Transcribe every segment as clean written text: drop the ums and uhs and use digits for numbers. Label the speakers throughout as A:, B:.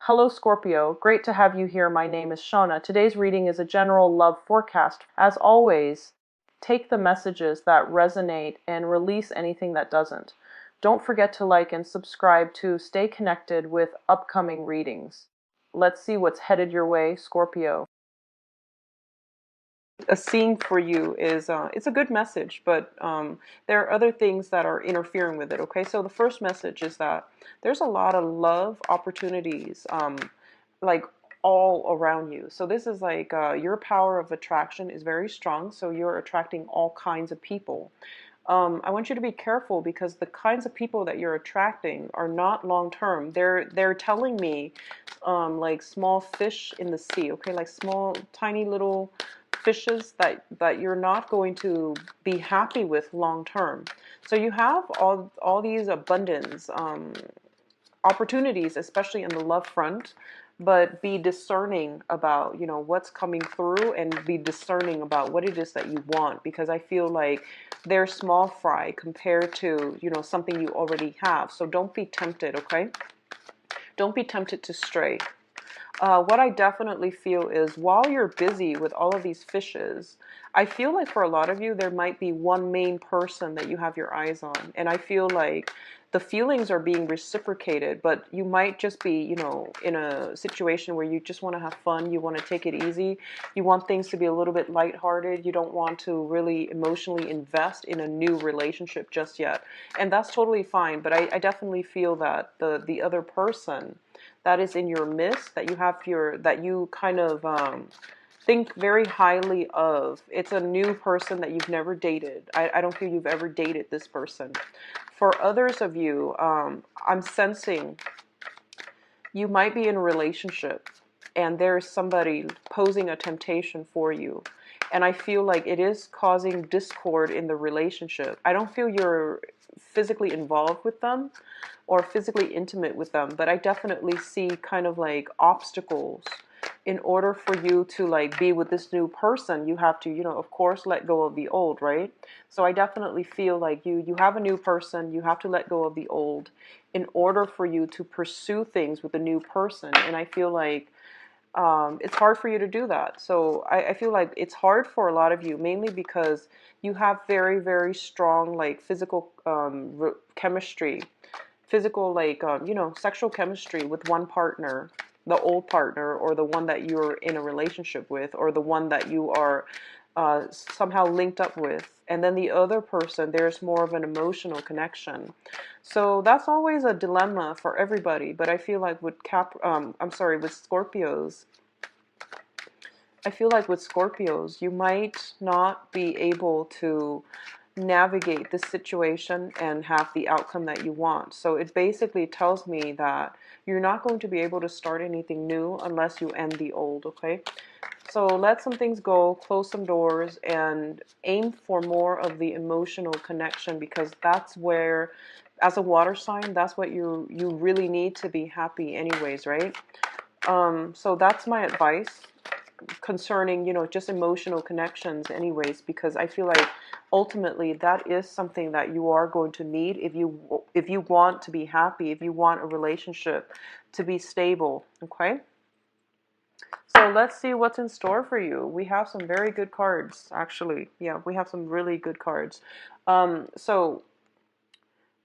A: Hello Scorpio, great to have you here. My name is Shauna. Today's reading is a general love forecast. As always, take the messages that resonate and release anything that doesn't. Don't forget to like and subscribe to stay connected with upcoming readings. Let's see what's headed your way, Scorpio. A scene for you is it's a good message, but there are other things that are interfering with it. Okay, so the first message is that there's a lot of love opportunities, like all around you. So this is like your power of attraction is very strong, so you're attracting all kinds of people. I want you to be careful because the kinds of people that you're attracting are not long term. They're telling me like small fish in the sea, okay, like small tiny little fishes that you're not going to be happy with long term. So you have all these abundance opportunities, especially in the love front, but be discerning about, what's coming through, and be discerning about what it is that you want, because I feel like they're small fry compared to, something you already have. So don't be tempted, okay? Don't be tempted to stray. What I definitely feel is while you're busy with all of these fishes, I feel like for a lot of you, there might be one main person that you have your eyes on. And I feel like the feelings are being reciprocated, but you might just be, in a situation where you just want to have fun. You want to take it easy. You want things to be a little bit lighthearted. You don't want to really emotionally invest in a new relationship just yet. And that's totally fine. But I definitely feel that the other person that is in your midst, that you kind of think very highly of. It's a new person that you've never dated. I don't feel you've ever dated this person. For others of you, I'm sensing you might be in a relationship and there's somebody posing a temptation for you. And I feel like it is causing discord in the relationship. I don't feel you're physically involved with them or physically intimate with them, but I definitely see kind of like obstacles. In order for you to like be with this new person, you have to, of course, let go of the old, right? So I definitely feel like you have a new person, you have to let go of the old in order for you to pursue things with a new person. And I feel like it's hard for you to do that. So I feel like it's hard for a lot of you, mainly because you have very, very strong like physical chemistry, physical like sexual chemistry with one partner, the old partner, or the one that you're in a relationship with, or the one that you are somehow linked up with. And then the other person, there's more of an emotional connection. So that's always a dilemma for everybody. But I feel like with with Scorpios, I feel like with Scorpios, you might not be able to navigate this situation and have the outcome that you want. So it basically tells me that you're not going to be able to start anything new unless you end the old, okay? So let some things go, close some doors, and aim for more of the emotional connection, because that's where, as a water sign, that's what you really need to be happy anyways, right? So that's my advice concerning, just emotional connections anyways, because I feel like ultimately that is something that you are going to need if you want to be happy, if you want a relationship to be stable, okay? So let's see what's in store for you. We have some very good cards, actually. Yeah, we have some really good cards. So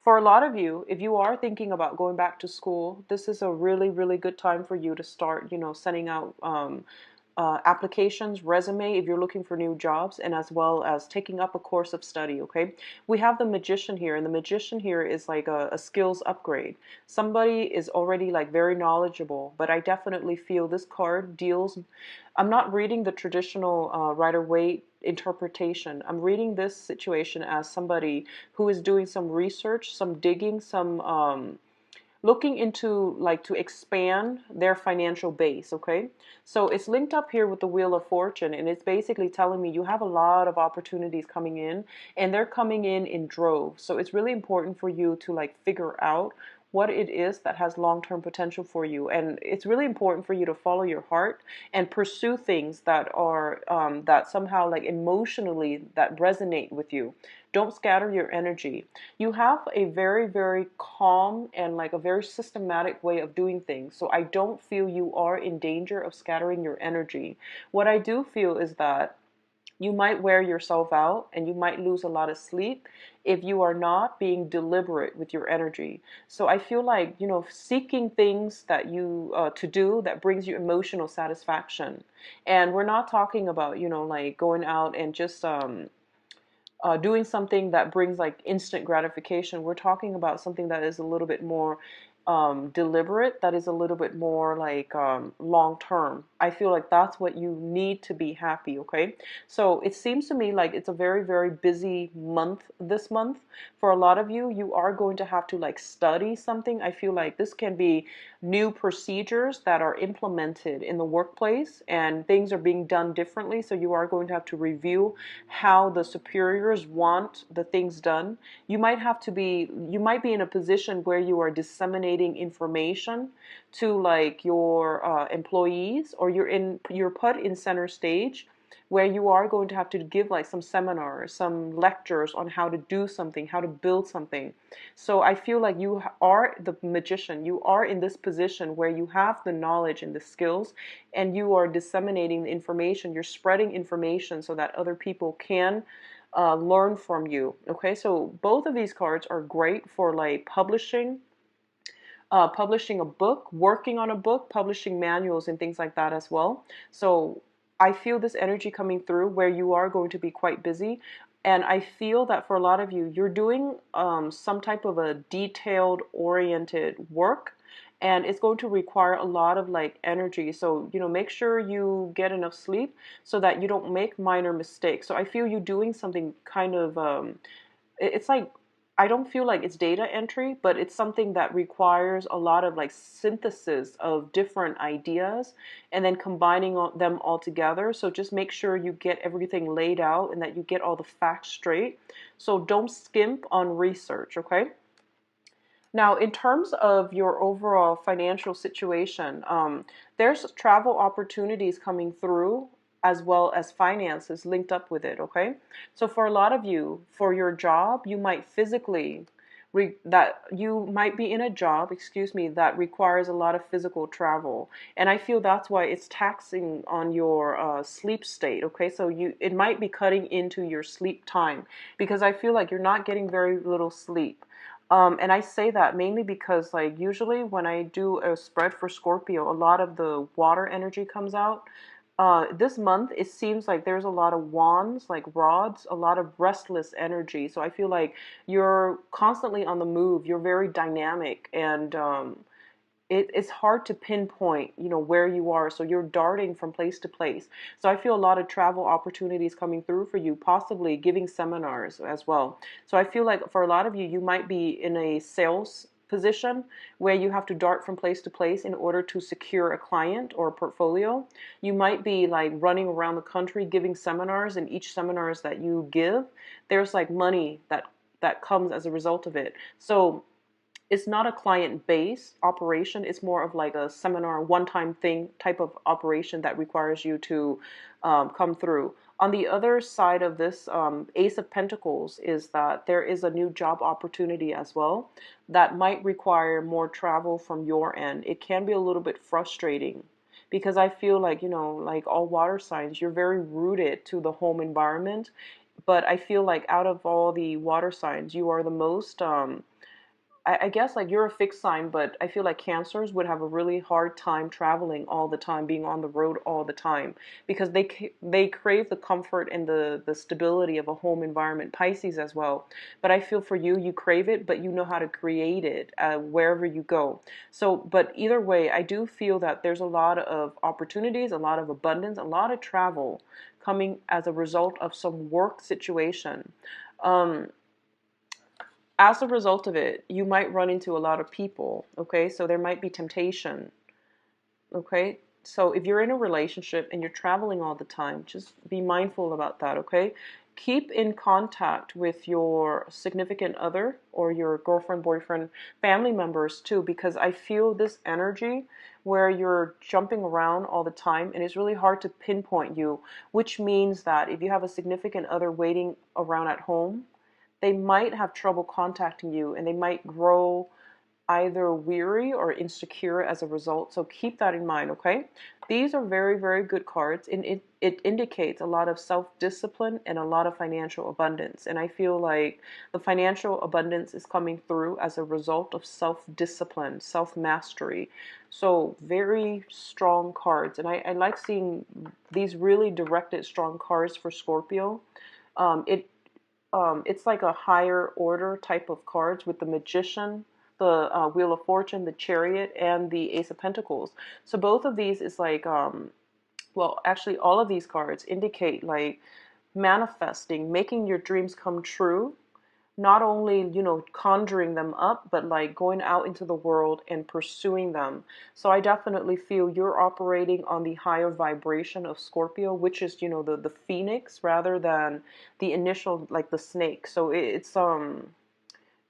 A: for a lot of you, if you are thinking about going back to school, this is a really, really good time for you to start, sending out applications, resume, if you're looking for new jobs, and as well as taking up a course of study, okay? We have the Magician here, and the Magician here is like a skills upgrade. Somebody is already like very knowledgeable, but I definitely feel this card deals, I'm not reading the traditional Rider-Waite interpretation. I'm reading this situation as somebody who is doing some research, some digging, some looking into like to expand their financial base, okay? So it's linked up here with the Wheel of Fortune, and it's basically telling me you have a lot of opportunities coming in, and they're coming in droves. So it's really important for you to like figure out what it is that has long-term potential for you. And it's really important for you to follow your heart and pursue things that are that somehow like emotionally that resonate with you. Don't scatter your energy. You have a very, very calm and like a very systematic way of doing things. So I don't feel you are in danger of scattering your energy. What I do feel is that you might wear yourself out and you might lose a lot of sleep if you are not being deliberate with your energy. So I feel like, seeking things that you to do that brings you emotional satisfaction. And we're not talking about, like going out and just doing something that brings like instant gratification. We're talking about something that is a little bit more deliberate, that is a little bit more like long term. I feel like that's what you need to be happy, okay? So it seems to me like it's a very, very busy month this month. For a lot of you, you are going to have to like study something. I feel like this can be new procedures that are implemented in the workplace and things are being done differently. So you are going to have to review how the superiors want the things done. You might be in a position where you are disseminating information to like your employees, or you're put in center stage where you are going to have to give like some seminars, some lectures on how to do something, how to build something. So I feel like you are the magician. You are in this position where you have the knowledge and the skills, and you are disseminating the information. You're spreading information so that other people can learn from you. Okay, so both of these cards are great for like publishing a book, working on a book, publishing manuals and things like that as well. So I feel this energy coming through where you are going to be quite busy. And I feel that for a lot of you, you're doing some type of a detailed oriented work, and it's going to require a lot of like energy. So, make sure you get enough sleep so that you don't make minor mistakes. So I feel you doing something kind of, it's like, I don't feel like it's data entry, but it's something that requires a lot of like synthesis of different ideas and then combining them all together. So just make sure you get everything laid out and that you get all the facts straight. So don't skimp on research, okay? Now, in terms of your overall financial situation, there's travel opportunities coming through as well as finances linked up with it, okay? So for a lot of you, for your job, you might that you might be in a job, excuse me, that requires a lot of physical travel. And I feel that's why it's taxing on your sleep state, okay? So it might be cutting into your sleep time because I feel like you're not getting very little sleep. And I say that mainly because like usually when I do a spread for Scorpio, a lot of the water energy comes out. This month, it seems like there's a lot of wands, like rods, a lot of restless energy. So I feel like you're constantly on the move. You're very dynamic, and it's hard to pinpoint, where you are. So you're darting from place to place. So I feel a lot of travel opportunities coming through for you, possibly giving seminars as well. So I feel like for a lot of you, you might be in a sales position where you have to dart from place to place in order to secure a client or a portfolio. You might be like running around the country giving seminars, and each seminars that you give, there's like money that comes as a result of it. So it's not a client-based operation. It's more of like a seminar, one-time thing type of operation that requires you to come through. On the other side of this Ace of Pentacles is that there is a new job opportunity as well that might require more travel from your end. It can be a little bit frustrating because I feel like, like all water signs, you're very rooted to the home environment. But I feel like out of all the water signs, you are the most I guess like you're a fixed sign, but I feel like Cancers would have a really hard time traveling all the time, being on the road all the time, because they crave the comfort and the stability of a home environment. Pisces as well, but I feel for you, you crave it, but you know how to create it wherever you go. So, but either way, I do feel that there's a lot of opportunities, a lot of abundance, a lot of travel coming as a result of some work situation. As a result of it, you might run into a lot of people, okay? So there might be temptation, okay? So if you're in a relationship and you're traveling all the time, just be mindful about that, okay? keep in contact with your significant other or your girlfriend, boyfriend, family members too, because I feel this energy where you're jumping around all the time and it's really hard to pinpoint you, which means that if you have a significant other waiting around at home, they might have trouble contacting you and they might grow either weary or insecure as a result. So keep that in mind, okay? These are very, very good cards, and it indicates a lot of self-discipline and a lot of financial abundance. And I feel like the financial abundance is coming through as a result of self-discipline, self-mastery. So very strong cards. And I like seeing these really directed, strong cards for Scorpio. It's like a higher order type of cards with the Magician, the Wheel of Fortune, the Chariot, and the Ace of Pentacles. So both of these is like, well, actually all of these cards indicate like manifesting, making your dreams come true. Not only, you know, conjuring them up, but like going out into the world and pursuing them. So I definitely feel you're operating on the higher vibration of Scorpio, which is, you know, the phoenix rather than the initial, like the snake. So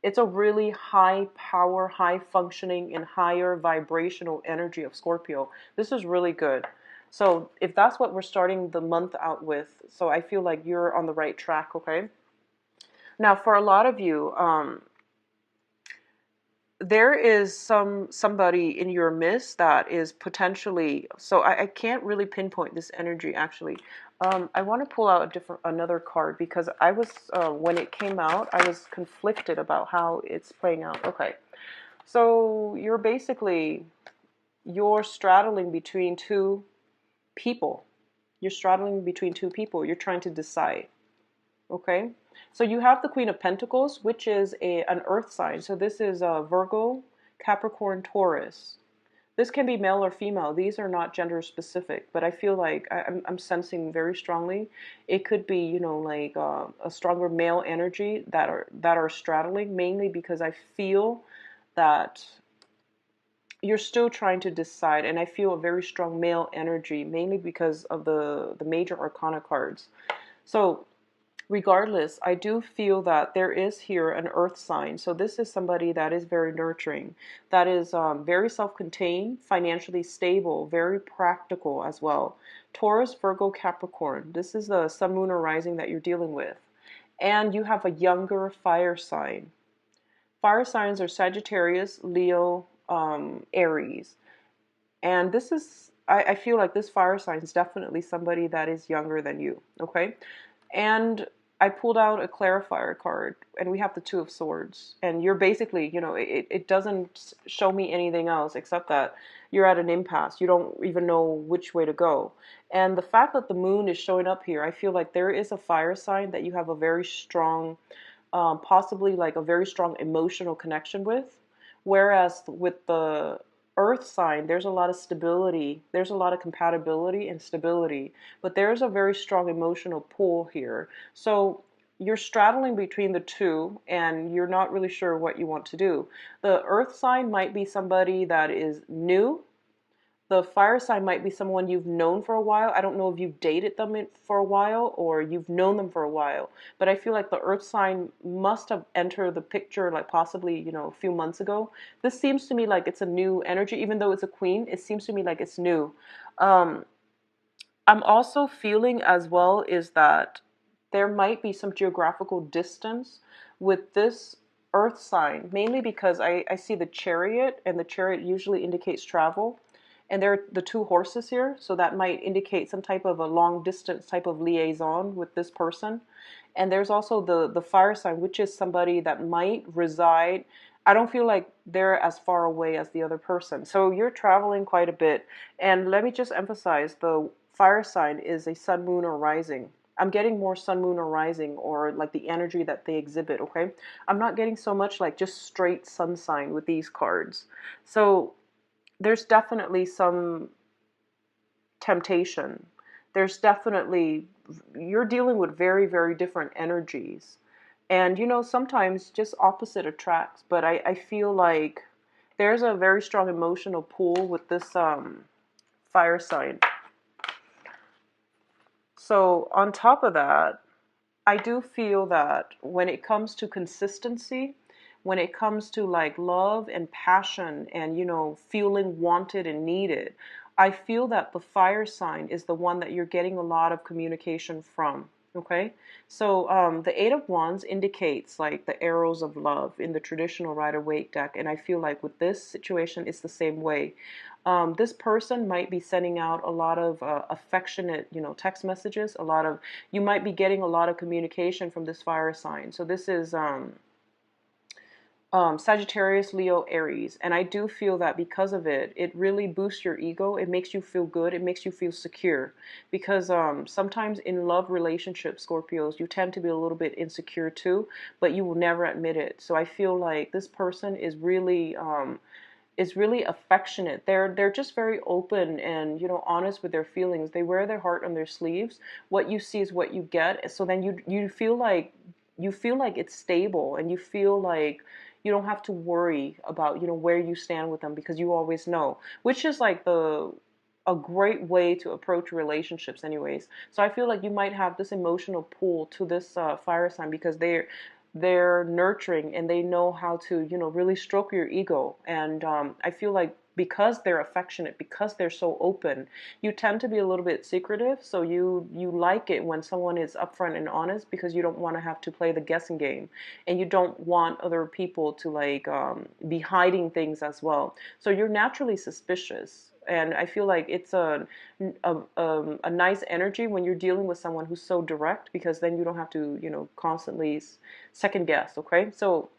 A: it's a really high power, high functioning, and higher vibrational energy of Scorpio. This is really good. So if that's what we're starting the month out with, so I feel like you're on the right track, okay? Now, for a lot of you, there is somebody in your midst that is potentially, so I can't really pinpoint this energy actually. I want to pull out another card because I was, when it came out, I was conflicted about how it's playing out. Okay, so you're straddling between two people. You're straddling between two people. You're trying to decide. Okay, so you have the Queen of Pentacles, which is an earth sign. So this is Virgo, Capricorn, Taurus. This can be male or female. These are not gender specific, but I feel like I'm sensing very strongly it could be, you know, like a stronger male energy that are straddling, mainly because I feel that you're still trying to decide, and I feel a very strong male energy, mainly because of the major arcana cards. So regardless, I do feel that there is here an earth sign. So this is somebody that is very nurturing, that is very self-contained, financially stable, very practical as well. Taurus, Virgo, Capricorn. This is the sun, moon, or rising that you're dealing with. And you have a younger fire sign. Fire signs are Sagittarius, Leo, Aries. And this is, I feel like this fire sign is definitely somebody that is younger than you, okay? And I pulled out a clarifier card, and we have the Two of Swords. And you're basically, you know, it doesn't show me anything else except that you're at an impasse. You don't even know which way to go. And the fact that the moon is showing up here, I feel like there is a fire sign that you have a very strong, possibly like a very strong emotional connection with. Whereas with the earth sign, there's a lot of stability, there's a lot of compatibility and stability, but there's a very strong emotional pull here. So you're straddling between the two and you're not really sure what you want to do. The earth sign might be somebody that is new. The fire sign might be someone you've known for a while. I don't know if you've dated them for a while or you've known them for a while, but I feel like the earth sign must have entered the picture like possibly, you know, a few months ago. This seems to me like it's a new energy, even though it's a queen, it seems to me like it's new. I'm also feeling as well is that there might be some geographical distance with this earth sign, mainly because I see the chariot, and the chariot usually indicates travel. And there are the two horses here, so that might indicate some type of a long distance type of liaison with this person. And there's also the fire sign, which is somebody that might reside. I don't feel like they're as far away as the other person. So you're traveling quite a bit. And let me just emphasize, the fire sign is a sun, moon, or rising. I'm getting more sun, moon, or rising, or like the energy that they exhibit, okay? I'm not getting so much like just straight sun sign with these cards. So there's definitely some temptation. There's definitely, you're dealing with very, very different energies. And, you know, sometimes just opposite attracts. But I feel like there's a very strong emotional pull with this fire sign. So on top of that, I do feel that when it comes to consistency, when it comes to like love and passion and, feeling wanted and needed, I feel that the fire sign is the one that you're getting a lot of communication from. Okay. So the Eight of Wands indicates like the arrows of love in the traditional Rider-Waite deck. And I feel like with this situation, it's the same way. This person might be sending out a lot of affectionate, text messages, you might be getting a lot of communication from this fire sign. So this is Sagittarius, Leo, Aries. And I do feel that because of it, it really boosts your ego. It makes you feel good. It makes you feel secure. Because sometimes in love relationships, Scorpios, you tend to be a little bit insecure too, but you will never admit it. So I feel like this person is really affectionate. They're just very open and honest with their feelings. They wear their heart on their sleeves. What you see is what you get. So then you feel like it's stable, and you feel like you don't have to worry about where you stand with them, because you always know, which is like a great way to approach relationships anyways. So I feel like you might have this emotional pull to this fire sign, because they're nurturing and they know how to really stroke your ego. And I feel like because they're affectionate, because they're so open, you tend to be a little bit secretive. So you like it when someone is upfront and honest, because you don't want to have to play the guessing game, and you don't want other people to like be hiding things as well. So you're naturally suspicious, and I feel like it's a nice energy when you're dealing with someone who's so direct, because then you don't have to constantly second guess. Okay, so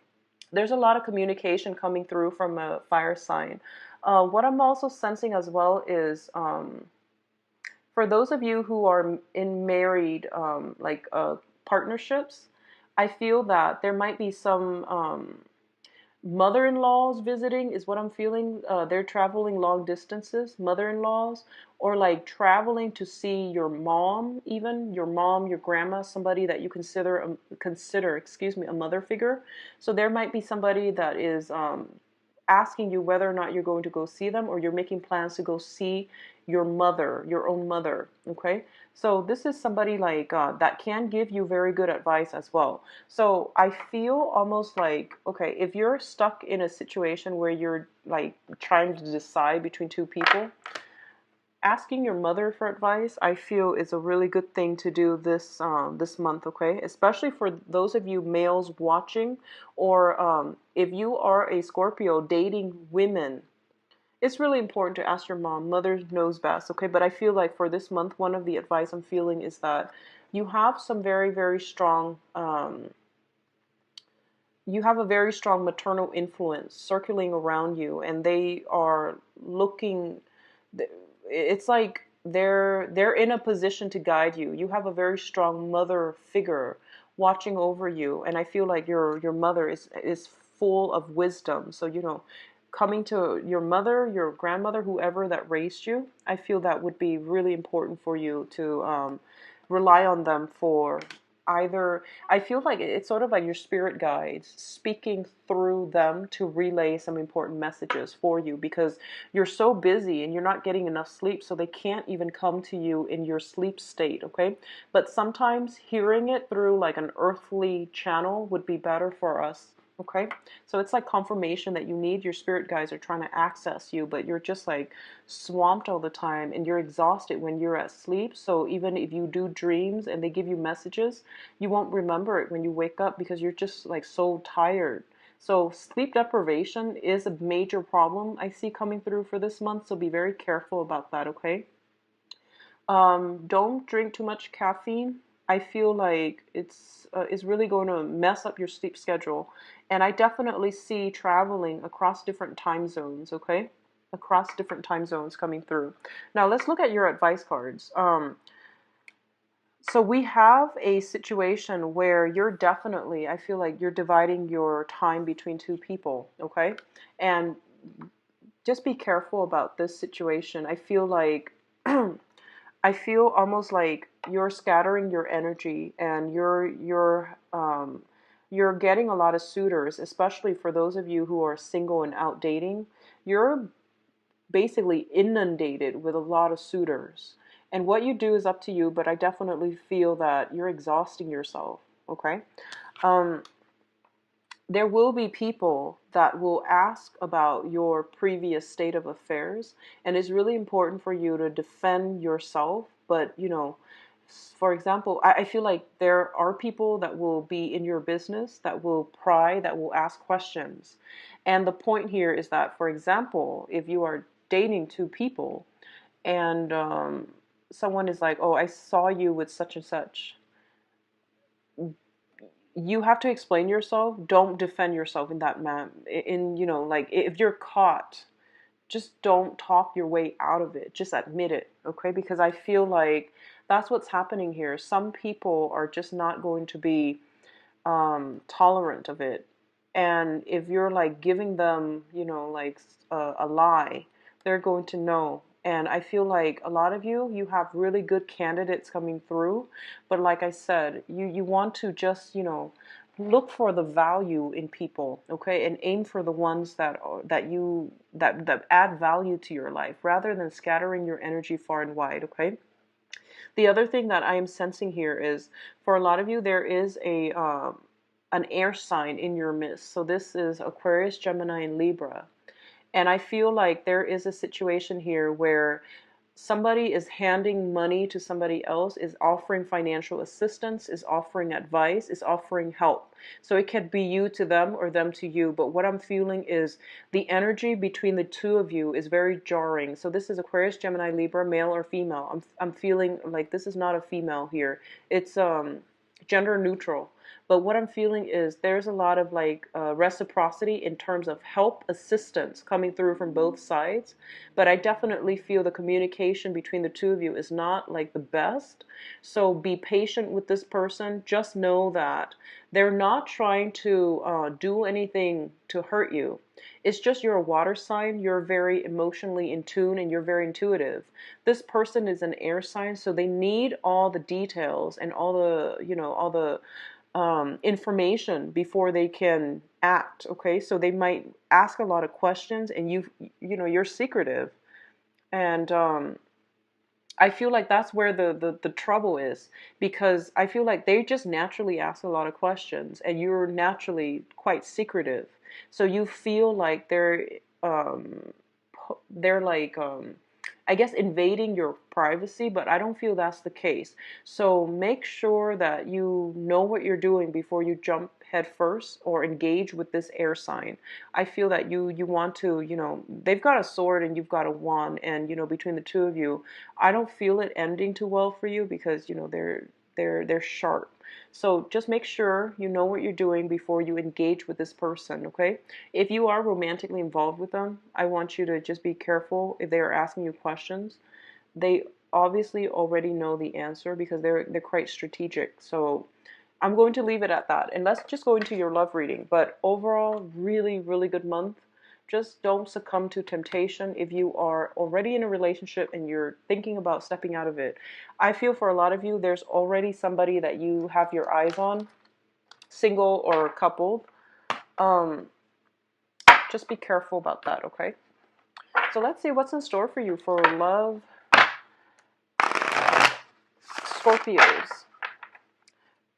A: there's a lot of communication coming through from a fire sign. What I'm also sensing as well is for those of you who are in married partnerships, I feel that there might be some mother-in-laws visiting, is what I'm feeling. They're traveling long distances, mother-in-laws, or like traveling to see your mom, even your mom, your grandma, somebody that you consider, excuse me, a mother figure. So there might be somebody that is asking you whether or not you're going to go see them, or you're making plans to go see your mother, your own mother. Okay, so this is somebody like that can give you very good advice as well. So I feel almost like, okay, if you're stuck in a situation where you're like trying to decide between two people, asking your mother for advice, I feel, is a really good thing to do this month. Okay, especially for those of you males watching, or if you are a Scorpio dating women, it's really important to ask your mom. Mother knows best. Okay, but I feel like for this month, one of the advice I'm feeling is that you have some very, very strong you have a very strong maternal influence circulating around you, and they are looking, it's like they're in a position to guide you. You have a very strong mother figure watching over you, and I feel like your mother is full of wisdom. So coming to your mother, your grandmother, whoever that raised you, I feel that would be really important for you to rely on them for either. I feel like it's sort of like your spirit guides speaking through them to relay some important messages for you, because you're so busy and you're not getting enough sleep, so they can't even come to you in your sleep state. Okay, but sometimes hearing it through like an earthly channel would be better for us. Okay, so it's like confirmation that you need. Your spirit guides are trying to access you, but you're just like swamped all the time, and you're exhausted when you're at sleep. So even if you do dreams and they give you messages, you won't remember it when you wake up, because you're just like so tired. So sleep deprivation is a major problem I see coming through for this month. So be very careful about that. Okay. Don't drink too much caffeine. I feel like it's really going to mess up your sleep schedule. And I definitely see traveling across different time zones. Okay, across different time zones coming through. Now let's look at your advice cards. So we have a situation where you're definitely, I feel like you're dividing your time between two people. Okay, and just be careful about this situation. I feel like I feel almost like you're scattering your energy, and you're getting a lot of suitors, especially for those of you who are single and out dating. You're basically inundated with a lot of suitors, And what you do is up to you, but I definitely feel that you're exhausting yourself, okay? Um, there will be people that will ask about your previous state of affairs, and it's really important for you to defend yourself. But, for example, I feel like there are people that will be in your business that will pry, that will ask questions. And the point here is that, for example, if you are dating two people and someone is like, oh, I saw you with such and such, you have to explain yourself. Don't defend yourself in that man. Like if you're caught, just don't talk your way out of it. Just admit it, okay? Because I feel like that's what's happening here. Some people are just not going to be tolerant of it. And if you're like giving them, like a lie, they're going to know. And I feel like a lot of you have really good candidates coming through. But like I said, you want to just, look for the value in people, okay? And aim for the ones that add value to your life rather than scattering your energy far and wide, okay? The other thing that I am sensing here is for a lot of you, there is an air sign in your midst. So this is Aquarius, Gemini, and Libra. And I feel like there is a situation here where somebody is handing money to somebody else, is offering financial assistance, is offering advice, is offering help. So it could be you to them or them to you. But what I'm feeling is the energy between the two of you is very jarring. So this is Aquarius, Gemini, Libra, male or female. I'm feeling like this is not a female here. It's gender neutral. But what I'm feeling is there's a lot of like reciprocity in terms of help, assistance coming through from both sides. But I definitely feel the communication between the two of you is not like the best. So be patient with this person. Just know that they're not trying to do anything to hurt you. It's just you're a water sign. You're very emotionally in tune and you're very intuitive. This person is an air sign, so they need all the details and all the information before they can act. Okay, so they might ask a lot of questions, and you're secretive, and I feel like that's where the trouble is, because I feel like they just naturally ask a lot of questions, and you're naturally quite secretive, so you feel like they're like I guess invading your privacy, but I don't feel that's the case. So make sure that you know what you're doing before you jump head first or engage with this air sign. I feel that you want to, they've got a sword and you've got a wand, and between the two of you, I don't feel it ending too well for you because they're sharp. So just make sure you know what you're doing before you engage with this person, okay? If you are romantically involved with them, I want you to just be careful if they are asking you questions. They obviously already know the answer because they're quite strategic. So I'm going to leave it at that. And let's just go into your love reading. But overall, really, really good month. Just don't succumb to temptation if you are already in a relationship and you're thinking about stepping out of it. I feel for a lot of you, there's already somebody that you have your eyes on, single or coupled. Um, just be careful about that, okay? So let's see what's in store for you for love, Scorpios.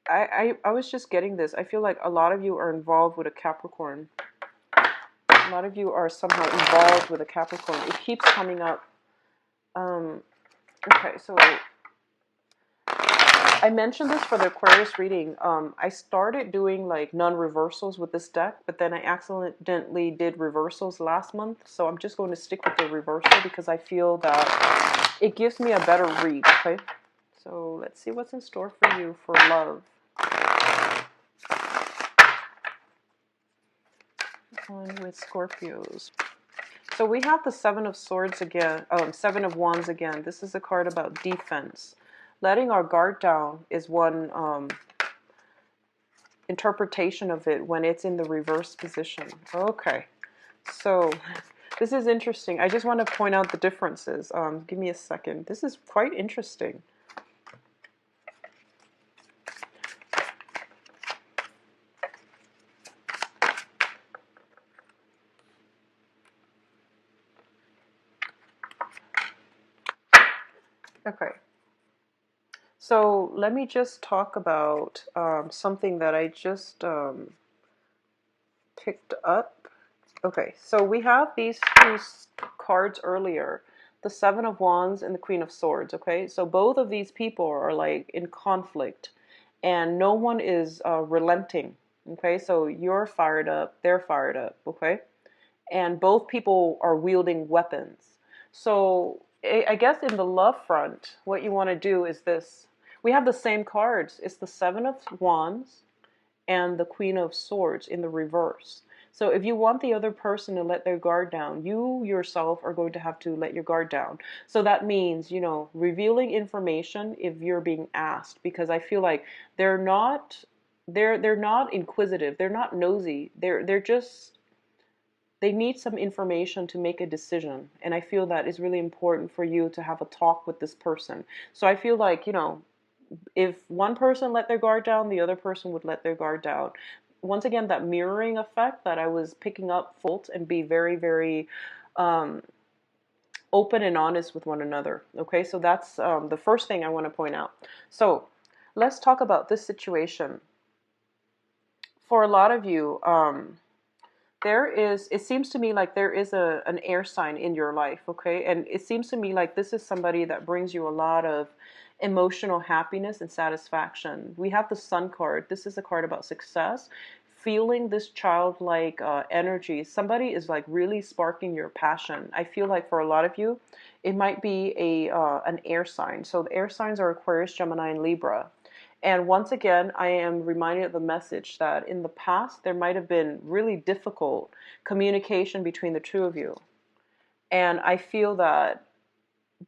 A: I was just getting this. I feel like a lot of you are involved with a Capricorn. A lot of you are somehow involved with a Capricorn. It keeps coming up. Okay, so I mentioned this for the Aquarius reading. I started doing like non-reversals with this deck, but then I accidentally did reversals last month. So I'm just going to stick with the reversal because I feel that it gives me a better read, okay? So let's see what's in store for you for love. On with Scorpios. So we have the Seven of Swords again. Seven of Wands again. This is a card about defense. Letting our guard down is one interpretation of it when it's in the reverse position. Okay. So this is interesting. I just want to point out the differences. Give me a second. This is quite interesting. Okay, So let me just talk about something that I just picked up. Okay, so we have these two cards earlier, the Seven of Wands and the Queen of Swords. Okay, so both of these people are like in conflict, and no one is relenting. Okay, so you're fired up, they're fired up. Okay, and both people are wielding weapons. So I guess in the love front, what you want to do is this. We have the same cards. It's the Seven of Wands and the Queen of Swords in the reverse. So if you want the other person to let their guard down, you yourself are going to have to let your guard down. So that means, revealing information if you're being asked, because I feel like they're not inquisitive, they're not nosy. They're just they need some information to make a decision. And I feel that is really important for you to have a talk with this person. So I feel like, if one person let their guard down, the other person would let their guard down. Once again, that mirroring effect that I was picking up, and be very, very open and honest with one another. Okay, so that's the first thing I want to point out. So let's talk about this situation. For a lot of you, it seems to me like there is an air sign in your life, okay? And it seems to me like this is somebody that brings you a lot of emotional happiness and satisfaction. We have the Sun card. This is a card about success. Feeling this childlike energy. Somebody is like really sparking your passion. I feel like for a lot of you, it might be an air sign. So the air signs are Aquarius, Gemini, and Libra. And once again, I am reminded of the message that in the past, there might have been really difficult communication between the two of you. And I feel that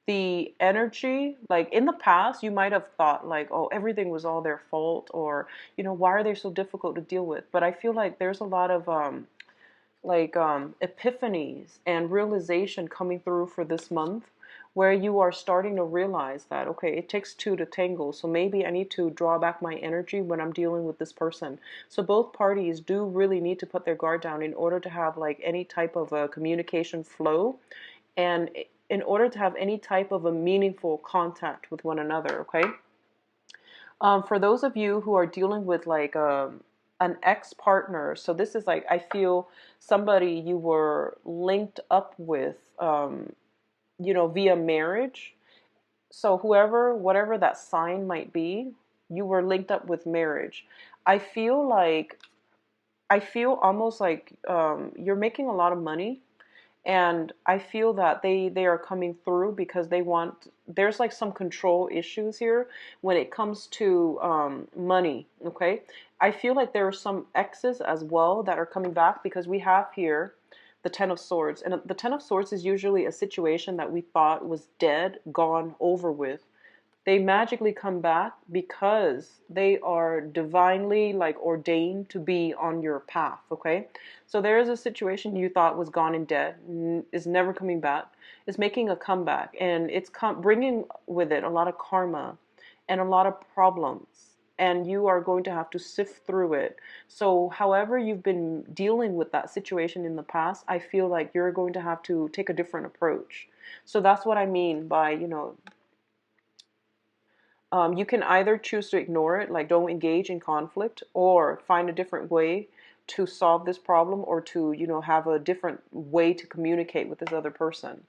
A: the energy, like in the past, you might have thought like, oh, everything was all their fault, or, why are they so difficult to deal with? But I feel like there's a lot of epiphanies and realization coming through for this month, where you are starting to realize that, okay, it takes two to tango, so maybe I need to draw back my energy when I'm dealing with this person. So both parties do really need to put their guard down in order to have like any type of a communication flow, and in order to have any type of a meaningful contact with one another. Okay, for those of you who are dealing with like an ex-partner, so this is like, I feel somebody you were linked up with, via marriage. So whatever that sign might be, you were linked up with marriage. I feel like, I feel almost like you're making a lot of money, and I feel that they are coming through because there's like some control issues here when it comes to money. Okay, I feel like there are some exes as well that are coming back, because we have here the Ten of Swords, and the Ten of Swords is usually a situation that we thought was dead, gone, over with. They magically come back because they are divinely like ordained to be on your path. Okay, so there is a situation you thought was gone and dead, is never coming back, is making a comeback, and it's bringing with it a lot of karma and a lot of problems, and you are going to have to sift through it. So however you've been dealing with that situation in the past, I feel like you're going to have to take a different approach. So that's what I mean by, you can either choose to ignore it, like don't engage in conflict, or find a different way to solve this problem, or to, have a different way to communicate with this other person.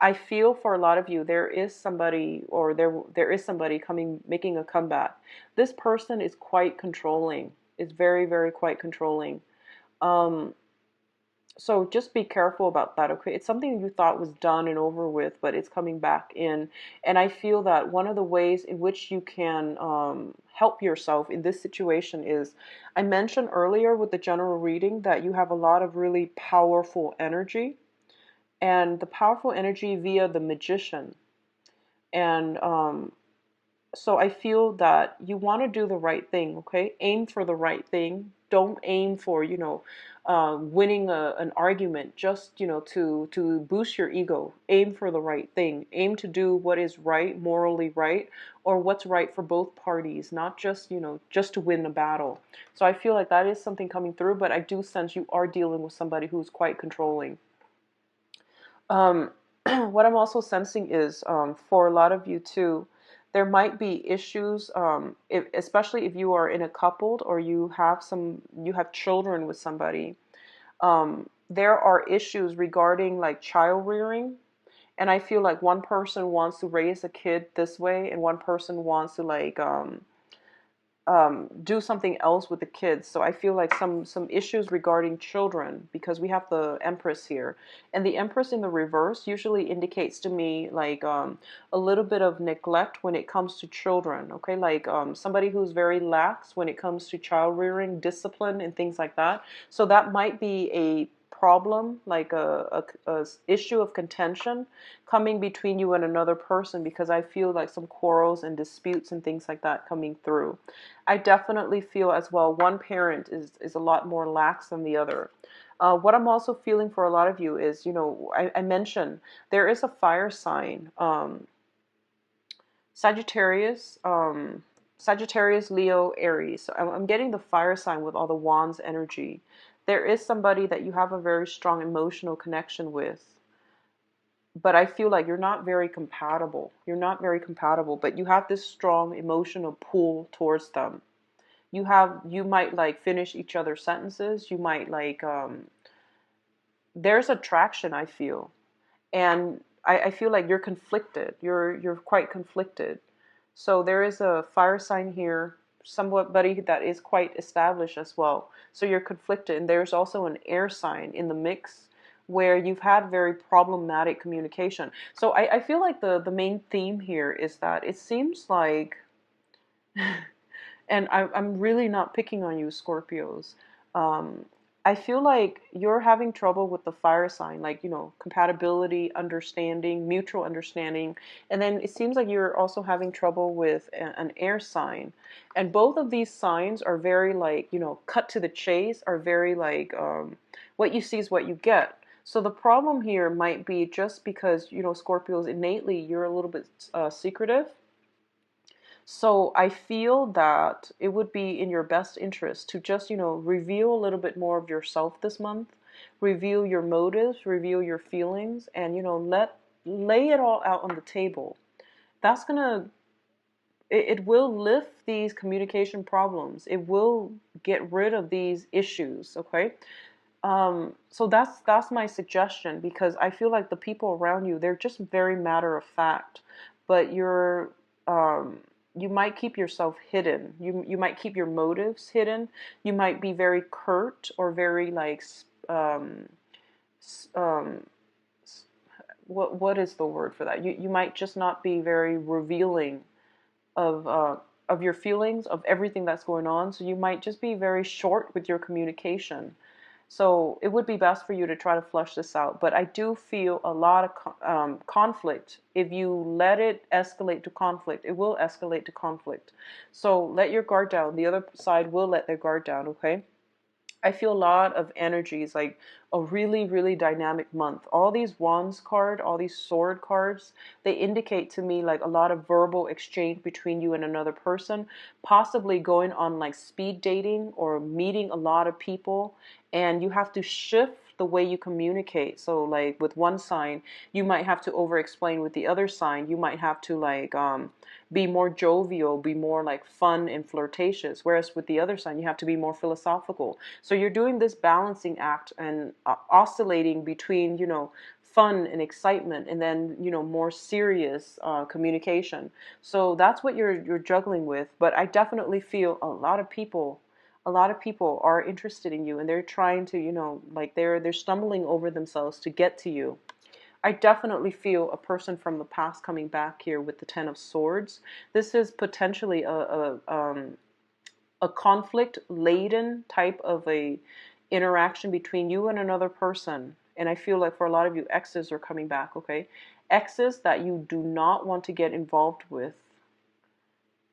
A: I feel for a lot of you, there is somebody, or there is somebody coming, making a comeback. This person is quite controlling, is very, very quite controlling. Um, so just be careful about that, okay? It's something you thought was done and over with, but it's coming back in. And I feel that one of the ways in which you can help yourself in this situation is, I mentioned earlier with the general reading that you have a lot of really powerful energy, and the powerful energy via the Magician. And so I feel that you want to do the right thing, okay? Aim for the right thing. Don't aim for, winning an argument just, to boost your ego. Aim for the right thing. Aim to do what is right, morally right, or what's right for both parties, not just, just to win a battle. So I feel like that is something coming through, but I do sense you are dealing with somebody who's quite controlling. Um, what I'm also sensing is, for a lot of you too, There might be issues, especially if you are in a coupled or you have children with somebody. There are issues regarding like child rearing, and I feel like one person wants to raise a kid this way, and one person wants to like do something else with the kids. So I feel like some issues regarding children, because we have the Empress here, and the Empress in the reverse usually indicates to me like a little bit of neglect when it comes to children. Okay, like somebody who's very lax when it comes to child rearing, discipline, and things like that. So that might be a problem, like a issue of contention coming between you and another person, because I feel like some quarrels and disputes and things like that coming through. I definitely feel as well one parent is a lot more lax than the other. What I'm also feeling for a lot of you is, I mentioned there is a fire sign, Sagittarius, Sagittarius, Leo, Aries. So I'm getting the fire sign with all the wands energy. There is somebody that you have a very strong emotional connection with, but I feel like you're not very compatible. You're not very compatible, but you have this strong emotional pull towards them. You might like finish each other's sentences. You might like there's attraction, I feel. And I feel like you're conflicted. You're quite conflicted. So there is a fire sign here, somebody that is quite established as well. So you're conflicted. And there's also an air sign in the mix where you've had very problematic communication. So I feel like the main theme here is that it seems like, and I'm really not picking on you, Scorpios. Um, I feel like you're having trouble with the fire sign, like, compatibility, understanding, mutual understanding. And then it seems like you're also having trouble with an air sign. And both of these signs are very, like, cut to the chase, are very, like, what you see is what you get. So the problem here might be just because, Scorpios, innately, you're a little bit secretive. So I feel that it would be in your best interest to just, reveal a little bit more of yourself this month, reveal your motives, reveal your feelings, and, lay it all out on the table. That's gonna, it will lift these communication problems. It will get rid of these issues, okay? So that's my suggestion, because I feel like the people around you, they're just very matter of fact, but um, you might keep yourself hidden. You might keep your motives hidden. You might be very curt or very like um, what is the word for that? You might just not be very revealing of your feelings, of everything that's going on. So you might just be very short with your communication. So it would be best for you to try to flush this out. But I do feel a lot of conflict. If you let it escalate to conflict, it will escalate to conflict. So let your guard down. The other side will let their guard down, okay? I feel a lot of energies, like a really, really dynamic month. All these wands card, all these sword cards, they indicate to me like a lot of verbal exchange between you and another person, possibly going on like speed dating or meeting a lot of people, and you have to shift the way you communicate. So like with one sign, you might have to over explain. With the other sign, you might have to like be more jovial, be more like fun and flirtatious. Whereas with the other sign, you have to be more philosophical. So you're doing this balancing act and oscillating between, fun and excitement, and then, more serious communication. So that's what you're juggling with. But I definitely feel a lot of people are interested in you, and they're trying to, like they're stumbling over themselves to get to you. I definitely feel a person from the past coming back here with the Ten of Swords. This is potentially a conflict laden type of a interaction between you and another person. And I feel like for a lot of you, exes are coming back, okay? Exes that you do not want to get involved with,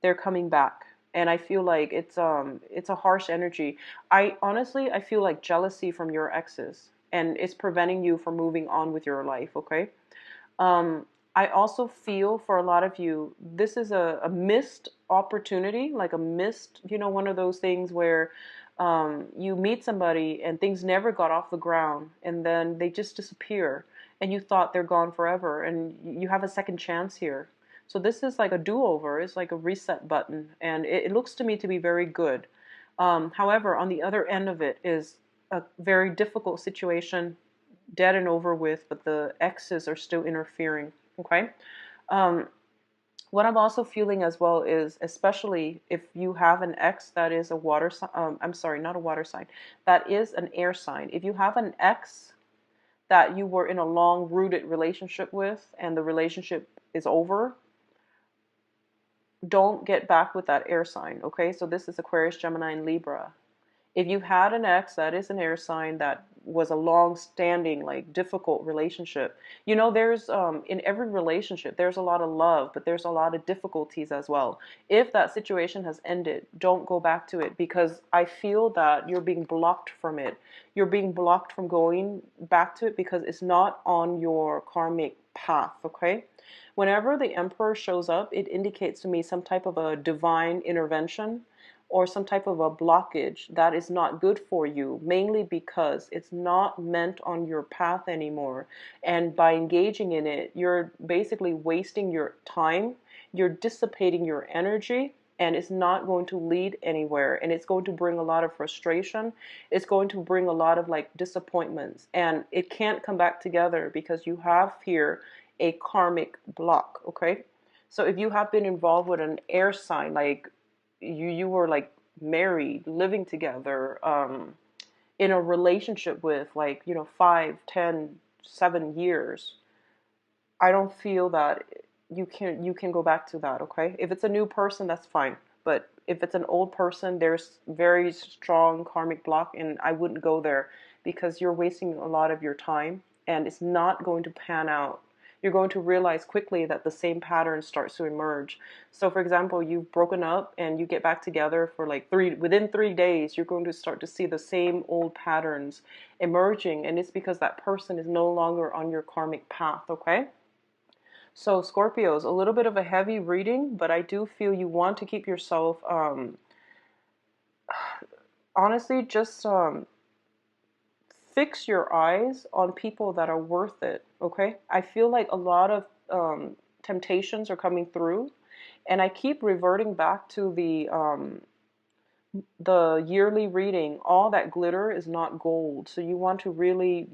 A: they're coming back. And I feel like it's a harsh energy. I feel like jealousy from your exes, and it's preventing you from moving on with your life, okay? Um, I also feel for a lot of you, this is a missed opportunity, like a missed, one of those things where you meet somebody and things never got off the ground, and then they just disappear, and you thought they're gone forever, and you have a second chance here. So this is like a do-over. It's like a reset button, and it looks to me to be very good. However, on the other end of it is a very difficult situation, dead and over with, but the exes are still interfering. Okay. Um, what I'm also feeling as well is, especially if you have an ex that is a water sign, I'm sorry, not a water sign, that is an air sign. If you have an ex that you were in a long rooted relationship with and the relationship is over, don't get back with that air sign. Okay. So this is Aquarius, Gemini, and Libra. If you've had an ex that is an air sign that was a long-standing, like difficult relationship, there's in every relationship there's a lot of love, but there's a lot of difficulties as well. If that situation has ended, don't go back to it, because I feel that you're being blocked from it. You're being blocked from going back to it because it's not on your karmic path. Okay. Whenever the Emperor shows up, it indicates to me some type of a divine intervention or some type of a blockage that is not good for you, mainly because it's not meant on your path anymore. And by engaging in it, you're basically wasting your time, you're dissipating your energy, and it's not going to lead anywhere. And it's going to bring a lot of frustration. It's going to bring a lot of like disappointments. And it can't come back together because you have here a karmic block, okay? So if you have been involved with an air sign, like you were like married, living together, in a relationship with, like, 5, 10, 7 years, I don't feel that you can go back to that. Okay, if it's a new person, that's fine, but if it's an old person, there's very strong karmic block, and I wouldn't go there because you're wasting a lot of your time and it's not going to pan out. You're going to realize quickly that the same pattern starts to emerge. So for example, you've broken up and you get back together for like within 3 days, you're going to start to see the same old patterns emerging, and it's because that person is no longer on your karmic path. Okay. So Scorpios, a little bit of a heavy reading, but I do feel you want to keep yourself, honestly, just fix your eyes on people that are worth it. Okay, I feel like a lot of temptations are coming through, and I keep reverting back to the yearly reading. All that glitter is not gold. So you want to really,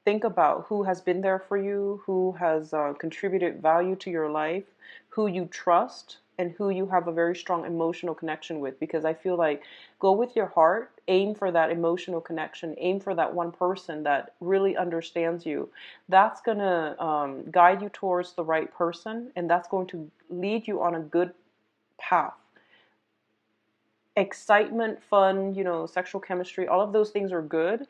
A: think about who has been there for you, who has contributed value to your life, who you trust, and who you have a very strong emotional connection with. Because I feel like, go with your heart, aim for that emotional connection, aim for that one person that really understands you. That's going to guide you towards the right person, and that's going to lead you on a good path. Excitement, fun, sexual chemistry, all of those things are good,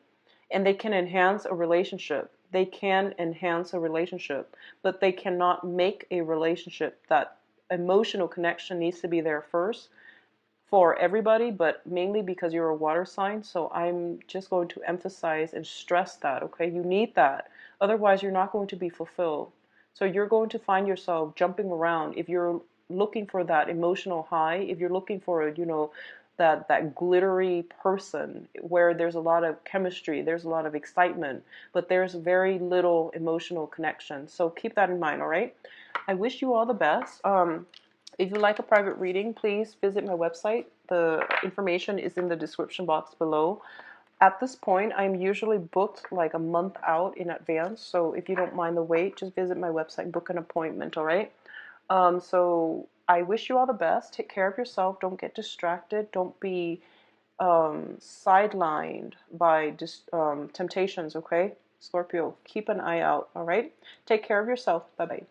A: and they can enhance a relationship. They can enhance a relationship, but they cannot make a relationship. That emotional connection needs to be there first for everybody, but mainly because you're a water sign. So I'm just going to emphasize and stress that, okay? You need that. Otherwise, you're not going to be fulfilled. So you're going to find yourself jumping around if you're looking for that emotional high, if you're looking for, that glittery person where there's a lot of chemistry, there's a lot of excitement, but there's very little emotional connection. So keep that in mind, all right? I wish you all the best. If you like a private reading, please visit my website. The information is in the description box below. At this point, I'm usually booked like a month out in advance. So if you don't mind the wait, just visit my website, book an appointment, all right? So I wish you all the best. Take care of yourself. Don't get distracted. Don't be sidelined by temptations, okay? Scorpio, keep an eye out, all right? Take care of yourself. Bye-bye.